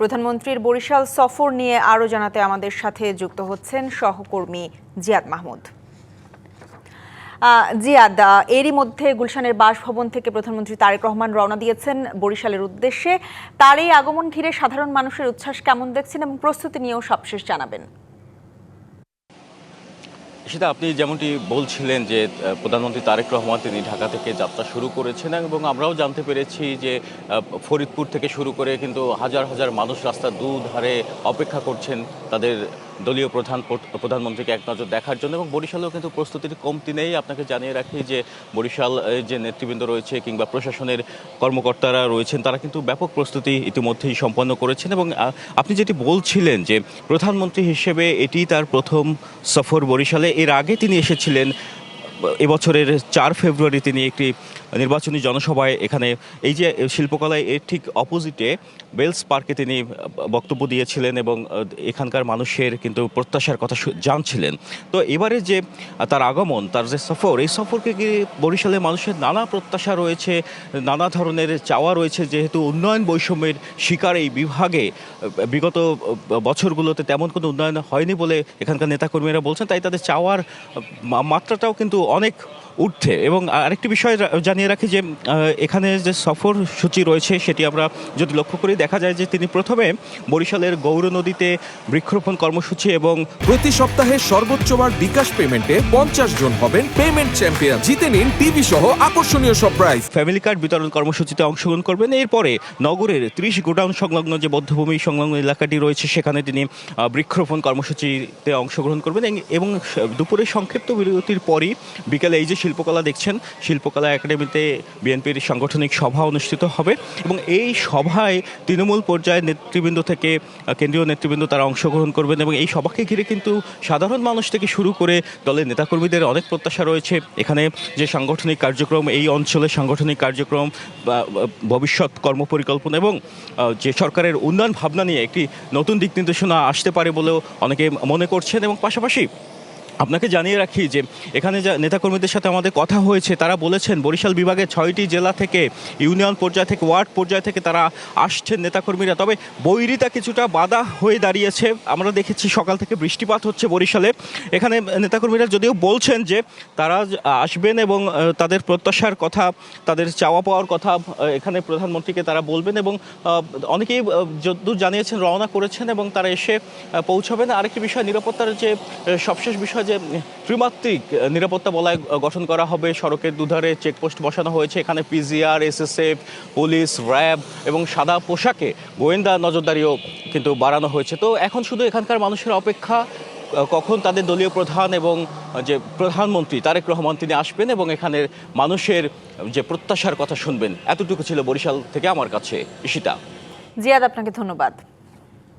প্রধানমন্ত্রীর বরিশাল সফর নিয়ে আরও জানাতে আমাদের সাথে যুক্ত হচ্ছেন সহকর্মী জিয়াদ মাহমুদ। জিয়াদ, এরই মধ্যে গুলশানের বাসভবন থেকে প্রধানমন্ত্রী তারেক রহমান রওনা দিয়েছেন বরিশালের উদ্দেশ্যে। তার এই আগমন ঘিরে সাধারণ মানুষের উচ্ছ্বাস কেমন দেখছেন এবং প্রস্তুতি নিয়েও সবশেষ জানাবেন। সেটা আপনি যেমনটি বলছিলেন যে প্রধানমন্ত্রী তারেক রহমান তিনি ঢাকা থেকে যাত্রা শুরু করেছেন এবং আমরাও জানতে পেরেছি যে ফরিদপুর থেকে শুরু করে কিন্তু হাজার হাজার মানুষ রাস্তার দুধারে অপেক্ষা করছেন তাদের দলীয় প্রধানমন্ত্রীকে এক নজর দেখার জন্য। এবং বরিশালেও কিন্তু প্রস্তুতির কমতি নেই। আপনাকে জানিয়ে রাখি যে বরিশাল যে নেতৃবৃন্দ রয়েছে কিংবা প্রশাসনের কর্মকর্তারা রয়েছেন তারা কিন্তু ব্যাপক প্রস্তুতি ইতিমধ্যেই সম্পন্ন করেছেন। এবং আপনি যেটি বলছিলেন যে প্রধানমন্ত্রী হিসেবে এটি তার প্রথম সফর বরিশালে। এর আগে তিনি এসেছিলেন এবছরের 4 ফেব্রুয়ারি তিনি একটি নির্বাচনী জনসভায় এখানে এই যে শিল্পকলায় এর ঠিক অপোজিটে বেলস পার্কে তিনি বক্তব্য দিয়েছিলেন এবং এখানকার মানুষের কিন্তু প্রত্যাশার কথা জানছিলেন। তো এবারে যে তার আগমন, তার যে সফর, এই সফরকে ঘিরে বরিশালের মানুষের নানা প্রত্যাশা রয়েছে, নানা ধরনের চাওয়া রয়েছে। যেহেতু উন্নয়ন বৈষম্যের শিকার এই বিভাগে বিগত বছরগুলোতে তেমন কোনো উন্নয়ন হয়নি বলে এখানকার নেতাকর্মীরা বলছেন, তাই তাদের চাওয়ার মাত্রাটাও কিন্তু অনেক ঊর্ধ্বে। এবং আরেকটি বিষয় জানিয়ে রাখি যে এখানে যে সফর সূচি রয়েছে সেটি আমরা যদি লক্ষ্য করি দেখা যায় যে তিনি প্রথমে বরিশালের গৌর নদীতে বৃক্ষরোপণ কর্মসূচি এবং প্রতি সপ্তাহে সর্বোচ্চ বার বিকাশ পেমেন্টে 50 জন হবেন পেমেন্ট চ্যাম্পিয়ন। জিতে নিন টিভি সহ আকর্ষণীয় সব প্রাইজ। ফ্যামিলি কার্ড বিতরণ কর্মসূচিতে অংশগ্রহণ করবেন। এরপরে নগরের 30 গোডাউন সংলগ্ন যে বধ্যভূমি সংলগ্ন এলাকাটি রয়েছে সেখানে তিনি বৃক্ষরোপণ কর্মসূচিতে অংশগ্রহণ করবেন। এবং দুপুরে সংক্ষিপ্ত বিরতির পরই বিকেলে এই যে শিল্পকলা দেখছেন, শিল্পকলা একাডেমিতে বিএনপির সাংগঠনিক সভা অনুষ্ঠিত হবে এবং এই সভায় তৃণমূল পর্যায়ের নেতৃবৃন্দ থেকে কেন্দ্রীয় নেতৃবৃন্দ তারা অংশগ্রহণ করবেন। এবং এই সভাকে ঘিরে কিন্তু সাধারণ মানুষ থেকে শুরু করে দলের নেতাকর্মীদের অনেক প্রত্যাশা রয়েছে। এখানে যে সাংগঠনিক কার্যক্রম, এই অঞ্চলের সাংগঠনিক কার্যক্রম, ভবিষ্যৎ কর্মপরিকল্পনা এবং যে সরকারের উন্নয়ন ভাবনা নিয়ে একটি নতুন দিক নির্দেশনা আসতে পারে বলেও অনেকে মনে করছেন। এবং পাশাপাশি আপনাকে জানিয়ে রাখি যে এখানে যা নেতাকর্মীদের সাথে আমাদের কথা হয়েছে তারা বলেছেন বরিশাল বিভাগের 6টি জেলা থেকে, ইউনিয়ন পর্যায় থেকে, ওয়ার্ড পর্যায় থেকে তারা আসছেন নেতাকর্মীরা। তবে বৈরিতা কিছুটা বাধা হয়ে দাঁড়িয়েছে। আমরা দেখেছি সকাল থেকে বৃষ্টিপাত হচ্ছে বরিশালে। এখানে নেতাকর্মীরা যদিও বলছেন যে তারা আসবেন এবং তাদের প্রত্যাশার কথা, তাদের চাওয়া পাওয়ার কথা এখানে প্রধানমন্ত্রীকে তারা বলবেন। এবং অনেকেই যদ্দূর জানিয়েছেন রওনা করেছেন এবং তারা এসে পৌঁছাবেন। আরেকটি বিষয়, নিরাপত্তার যে সবশেষ বিষয় যে ত্রিমাত্রিক নিরাপত্তা বলয় গঠন করা হবে। সড়কের দুধারে চেকপোস্ট বসানো হয়েছে। এখানে পিজিআর, এসএসএফ, পুলিশ, র্যাব এবং সাদা পোশাকে গোয়েন্দা নজরদারিও কিন্তু বাড়ানো হয়েছে। তো এখন শুধু এখানকার মানুষের অপেক্ষা কখন তাদের দলীয় প্রধান এবং যে প্রধানমন্ত্রী তারেক রহমান তিনি আসবেন এবং এখানের মানুষের যে প্রত্যাশার কথা শুনবেন। এতটুকু ছিল বরিশাল থেকে আমার কাছে ঈশিতা। জিয়াদ, আপনাকে ধন্যবাদ।